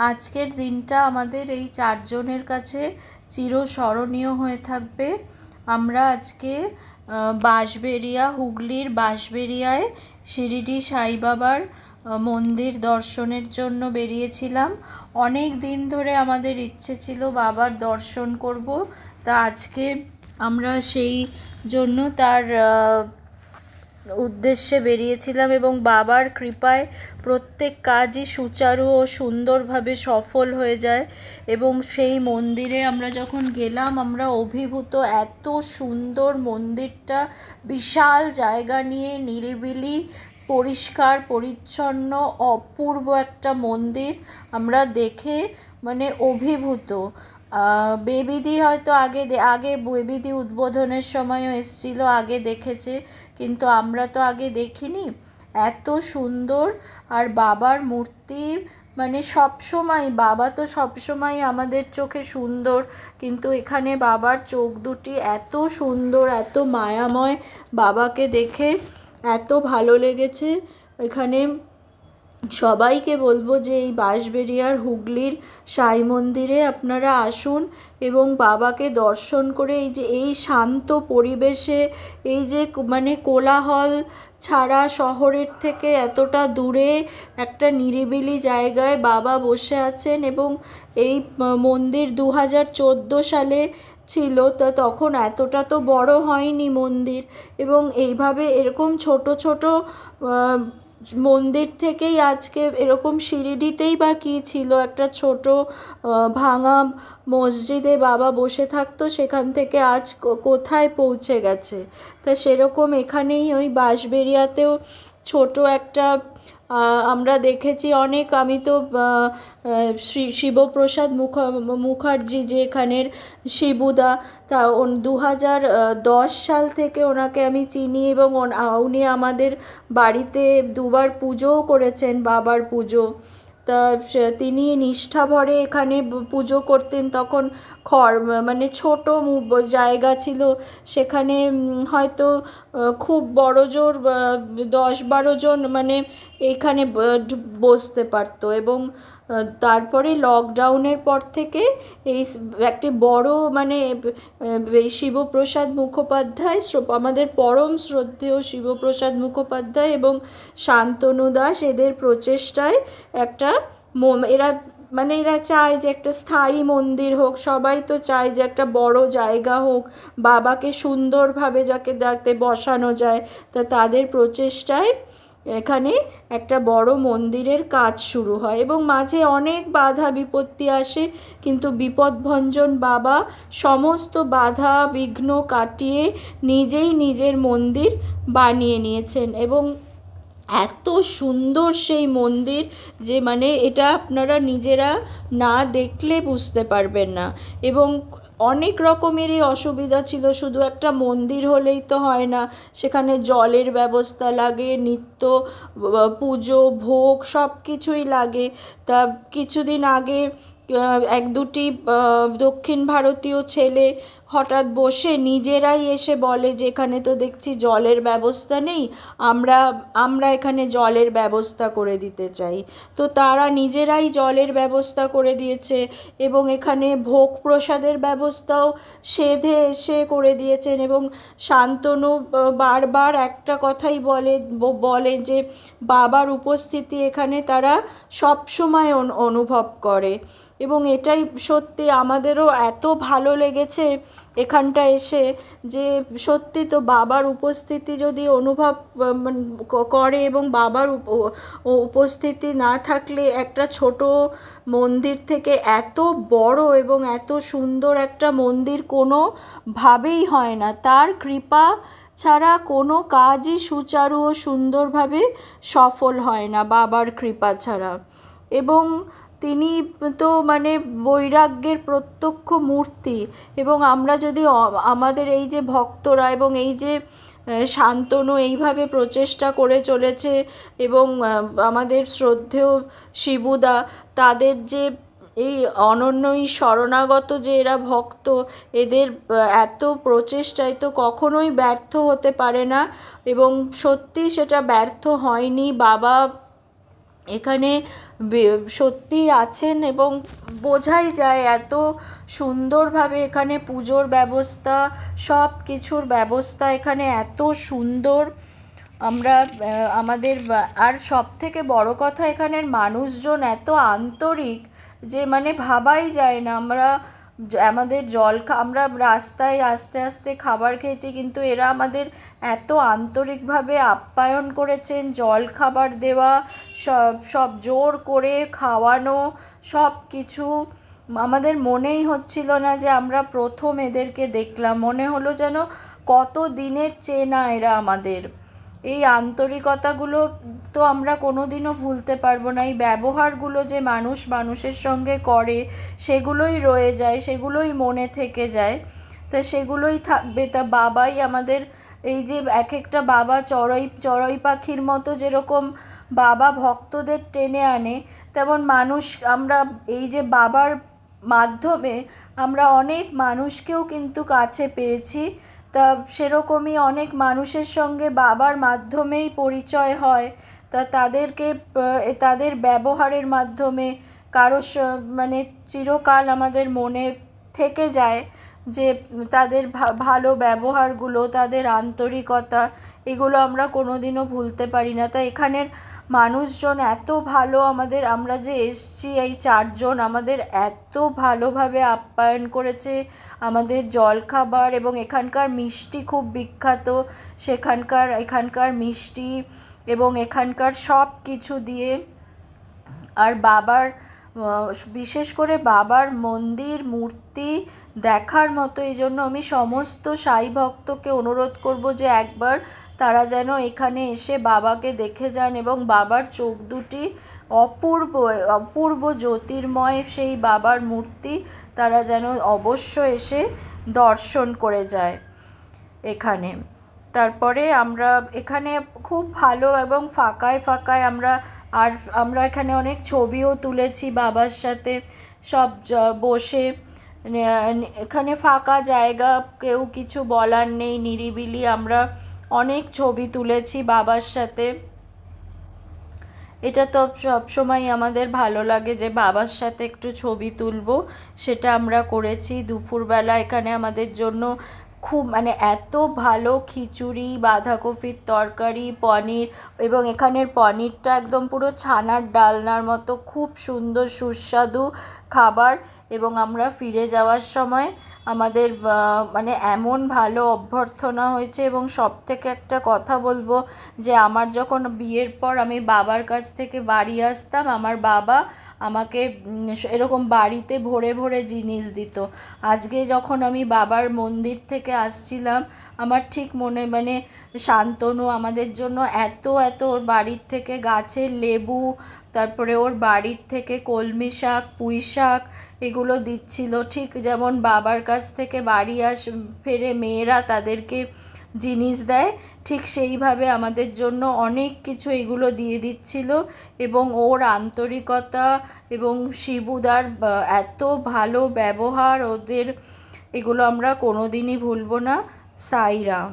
আজকের দিনটা আমাদের এই চারজনের কাছে চিরস্মরণীয় হয়ে থাকবে। আমরা আজকে বাঁশবেড়িয়া, হুগলির বাঁশবেড়িয়ায় শিরিডি সাই বাবার মন্দির দর্শনের জন্য বেরিয়েছিলাম। অনেক দিন ধরে আমাদের ইচ্ছে ছিল বাবার দর্শন করব, তা আজকে আমরা সেই জন্য তার উদ্দেশ্যে বেরিয়েছিলাম এবং বাবার কৃপায় প্রত্যেক কাজই সুচারু ও সুন্দরভাবে সফল হয়ে যায়। এবং সেই মন্দিরে আমরা যখন গেলাম আমরা অভিভূত। এত সুন্দর মন্দিরটা, বিশাল জায়গা নিয়ে, নিরিবিলি, পরিষ্কার পরিচ্ছন্ন, অপূর্ব একটা মন্দির। আমরা দেখে মানে অভিভূত। বেবিদি হয়তো আগে বেবিদি উদ্বোধনের সময়ও এসেছিল, আগে দেখেছে, কিন্তু আমরা তো আগে দেখিনি। এত সুন্দর। আর বাবার মূর্তি মানে সবসময়, বাবা তো সবসময় আমাদের চোখে সুন্দর, কিন্তু এখানে বাবার চোখ দুটি এত সুন্দর, এত মায়াময়। বাবাকে দেখে এত ভালো লেগেছে। এখানে সবাইকে বলবো যে এই বাঁশবেড়িয়ার হুগলির সাই মন্দিরে আপনারা আসুন এবং বাবাকে দর্শন করে এই শান্ত পরিবেশে, এই যে মানে কোলাহল ছাড়া শহরের থেকে এতটা দূরে একটা নিরিবিলি জায়গায় বাবা বসে আছেন। এবং এই মন্দির 2014 সালে ছিল, তা তখন এতটা তো বড় হয়নি মন্দির। এবং এইভাবে এরকম ছোট ছোট মন্দির থেকেই আজকে এরকম শিরিডিতেই বা কী ছিল, একটা ছোট ভাঙা মসজিদে বাবা বসে থাকতো, সেখান থেকে আজ কোথায় পৌঁছে গেছে। তা সেরকম এখানেই ওই বাঁশবেড়িয়াতেও ছোট একটা আমরা দেখেছি অনেক। আমি তো শিবপ্রসাদ মুখার্জি যে এখানের শিবুদা, তা 2010 সাল থেকে ওনাকে আমি চিনি এবং উনি আমাদের বাড়িতে দুবার পুজোও করেছেন, বাবার পুজো। তা তিনি নিষ্ঠাভরে এখানে পুজো করতেন। তখন মানে ছোট জায়গা ছিল, সেখানে হয়তো খুব বড় জোর 10-12 জন মানে এখানে বসতে পারতো। এবং তারপরে লকডাউনের পর থেকে এই একটি বড় মানে শিবপ্রসাদ মুখোপাধ্যায়, আমাদের পরম শ্রদ্ধেয় শিবপ্রসাদ মুখোপাধ্যায় এবং শান্তনু দাস, এদের প্রচেষ্টায় একটা এরা চায় যে একটা স্থায়ী মন্দির হোক। সবাই তো চায় যে একটা বড় জায়গা হোক, বাবাকে সুন্দরভাবে যাতে বসানো যায়। তা তাদের প্রচেষ্টায় এখানে একটা বড় মন্দিরের কাজ শুরু হয় এবং মাঝে অনেক বাধা বিপত্তি আসে, কিন্তু বিপদভঞ্জন বাবা সমস্ত বাধা বিঘ্ন কাটিয়ে নিজেই নিজের মন্দির বানিয়ে নিয়েছেন। এবং এত সুন্দর সেই মন্দির যে মানে এটা আপনারা নিজেরা না দেখলে বুঝতে পারবেন না। এবং অনেক রকমেরই অসুবিধা ছিল, শুধু একটা মন্দির হলেই তো হয় না, সেখানে জলের ব্যবস্থা লাগে, নিত্য পুজো ভোগ সব কিছুই লাগে। তা কিছুদিন আগে এক দুটি দক্ষিণ ভারতীয় ছেলে হঠাৎ বসে নিজেরাই এসে বলে যে এখানে তো দেখছি জলের ব্যবস্থা নেই, আমরা এখানে জলের ব্যবস্থা করে দিতে চাই। তো তারা নিজেরাই জলের ব্যবস্থা করে দিয়েছে এবং এখানে ভোগ প্রসাদের ব্যবস্থাও সেধে এসে করে দিয়েছেন। এবং শান্তনু বারবার একটা কথাই বলে যে বাবার উপস্থিতি এখানে তারা সবসময় অনুভব করে। এবং এটাই সত্যি, আমাদেরও এত ভালো লেগেছে এখানটা এসে যে সত্যি তো বাবার উপস্থিতি যদি অনুভব করে এবং বাবার উপস্থিতি না থাকলে একটা ছোট মন্দির থেকে এত বড় এবং এত সুন্দর একটা মন্দির কোনোভাবেই হয় না। তার কৃপা ছাড়া কোনো কাজই সুচারু ও সুন্দরভাবে সফল হয় না, বাবার কৃপা ছাড়া। এবং তিনি তো মানে বৈরাগ্যের প্রত্যক্ষ মূর্তি। এবং আমরা যদি আমাদের এই যে ভক্তরা এবং এই যে শান্তনু এইভাবে প্রচেষ্টা করে চলেছে এবং আমাদের শ্রদ্ধেয় শিবুদা, তাদের যে এই অনন্যই শরণাগত যে এরা ভক্ত, এদের এত প্রচেষ্টায় তো কখনোই ব্যর্থ হতে পারে না। এবং সত্যি সেটা ব্যর্থ হয়নি। বাবা এখানে সত্যিই আছেন এবং বোঝাই যায় এত সুন্দরভাবে এখানে পুজোর ব্যবস্থা, সব কিছুর ব্যবস্থা এখানে এত সুন্দর। আমরা আমাদের আর সবথেকে বড় কথা এখানের মানুষজন এত আন্তরিক যে মানে ভাবাই যায় না। আমাদের আমরা রাস্তায় আস্তে আস্তে খাবার খেয়েছি, কিন্তু এরা আমাদের এত আন্তরিকভাবে আপ্যায়ন করেছেন, জল খাবার দেওয়া, সব সব জোর করে খাওয়ানো, সব কিছু। আমাদের মনেই হচ্ছিল না যে আমরা প্রথম এদেরকে দেখলাম, মনে হলো যেন কত দিনের চেনা এরা আমাদের। এই আন্তরিকতাগুলো তো আমরা কোনো দিনও ভুলতে পারবো না। এই ব্যবহারগুলো যে মানুষ মানুষের সঙ্গে করে সেগুলোই রয়ে যায়, সেগুলোই মনে থেকে যায়, তা সেগুলোই থাকবে। তা বাবাই আমাদের, এই যে এক একটা বাবা চড়ুই পাখির মতো যেরকম বাবা ভক্তদের টেনে আনে, তেমন মানুষ আমরা এই যে বাবার মাধ্যমে আমরা অনেক মানুষকেও কিন্তু কাছে পেয়েছি। তা সেরকমই অনেক মানুষের সঙ্গে বাবার মাধ্যমেই পরিচয় হয়। তা তাদেরকে তাদের ব্যবহারের মাধ্যমে মানে চিরকাল আমাদের মনে থেকে যায় যে তাদের ভালো ব্যবহারগুলো, তাদের আন্তরিকতা, এগুলো আমরা কোনোদিনও ভুলতে পারি না। তাই এখানের মানুষজন এত ভালো, আমরা যে এসছি এই 4 জন, আমাদের এত ভালোভাবে আপ্যায়ন করেছে। আমাদের জলখাবার এবং এখানকার মিষ্টি খুব বিখ্যাত, এখানকার মিষ্টি এবং এখানকার সব কিছু দিয়ে। আর বিশেষ করে বাবার মন্দির মূর্তি দেখার মতো। এই জন্য আমি সমস্ত সাই ভক্তকে অনুরোধ করব যে একবার তারা যেন এখানে এসে বাবাকে দেখে যান, এবং বাবার চোখ দুটি অপূর্ব অপূর্ব জ্যোতির্ময় সেই বাবার মূর্তি তারা যেন অবশ্য এসে দর্শন করে যায় এখানে। তারপরে আমরা এখানে খুব ভালো এবং ফাঁকায় আমরা এখানে অনেক ছবিও তুলেছি বাবার সাথে সব বসে। এখানে ফাঁকা জায়গা, কেউ কিছু বলার নেই, নিরিবিলি আমরা অনেক ছবি তুলেছি বাবার সাথে। এটা তো সবসময় আমাদের ভালো লাগে যে বাবার সাথে একটু ছবি তুলবো, সেটা আমরা করেছি। দুপুরবেলা এখানে আমাদের জন্য খুব মানে এত ভালো খিচুড়ি, বাঁধাকপির তরকারি, পনির, এবং এখানের পনিরটা একদম পুরো ছানার ডালনার মতো, খুব সুন্দর সুস্বাদু খাবার। এবং আমরা ফিরে যাওয়ার সময় আমাদের মানে এমন ভালো অভ্যর্থনা হয়েছে। এবং সবথেকে একটা কথা বলবো যে আমার যখন বিয়ের পর আমি বাবার কাছ থেকে বাড়ি আসতাম, আমার বাবা আমাকে এরকম বাড়িতে ভরে ভরে জিনিস দিত। আজকে যখন আমি বাবার মন্দির থেকে আসছিলাম, আমার ঠিক মানে শান্তনু আমাদের জন্য এত ওর বাড়ির থেকে গাছের লেবু, তারপরে ওর বাড়ির থেকে কলমি শাক, পুঁই শাক এগুলো দিচ্ছিল। ঠিক যেমন বাবার কাছ থেকে বাড়ি ফেরে মেয়েরা তাদেরকে জিনিস দেয়, ঠিক সেইভাবে আমাদের জন্য অনেক কিছু এগুলো দিয়ে দিচ্ছিল। এবং ওর আন্তরিকতা এবং শিবুদার এত ভালো ব্যবহার ওদের, এগুলো আমরা কোনোদিনই ভুলব না। সাইরাম।